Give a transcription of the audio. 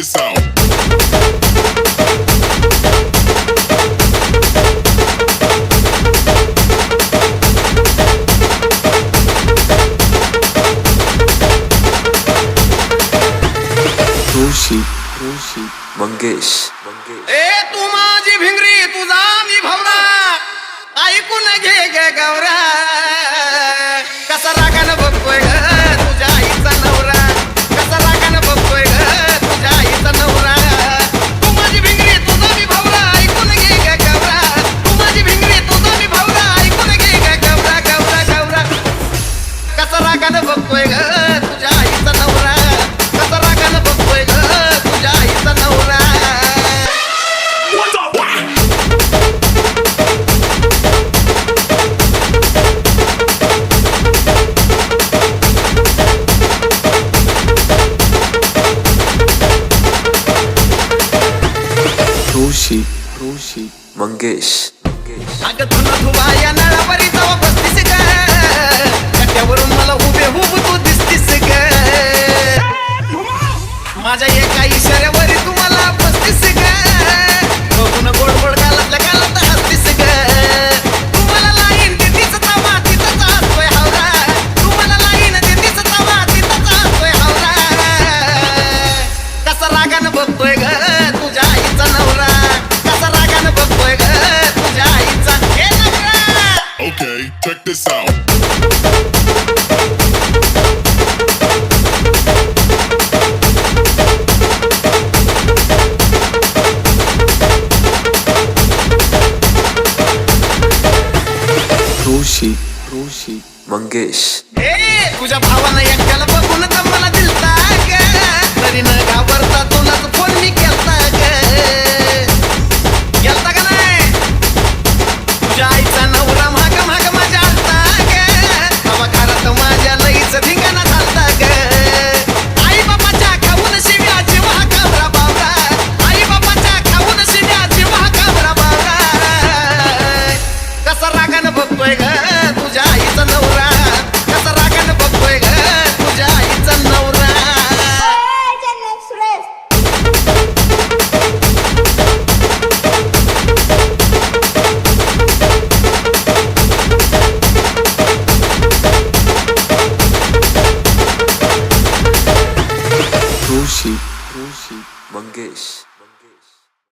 this out. ऋषी मंगेश ए तू माझी भिंगरी तुझा मी भवरा ऐकून घे गे गौरा कसा रागानं बघतोय ग तुझ्या आईचा नवरा कसा रागानं बघतोय ग तुझ्या आईचा नवरा तू माझी भिंगरी तुझा मी भवरा ऐकून घे गे गौरा तू माझी भिंगरी तुझा मी भवरा ऐकून घे गे गौरा गौरा गौरा कसा रागानं बघतोय ग तुझ्या आईचा नवरा कसा रागानं बघतोय ग तुझ्या आईचा नवरा ऋषी मंगेश अगं तुला धुवा या नळावरी जावा बसतीस ग कट्यावरून मला उभे उभ तू दिसतीस ग माझ्या एका इशाऱ्यावरी तुम्हाला बसतीस ग बघून गोड गोड गालातल्या गालात हसतीस ग तुम्हाला लाईन देतीच तवा तिथंच असतोय हावरा तुम्हाला लाईन देतीच तवा तिथंच असतोय हावरा कसा रागानं बघतोय ग तुझ्या आईचा नवरा कसा रागानं बघतोय ग तुझ्या आईचा हे नवरा Okay, check this out. ऋषी मंगेश ए तुझ्या भावानं एकट्याला बघून तर मला दिलता ग तरी न घाबरता तो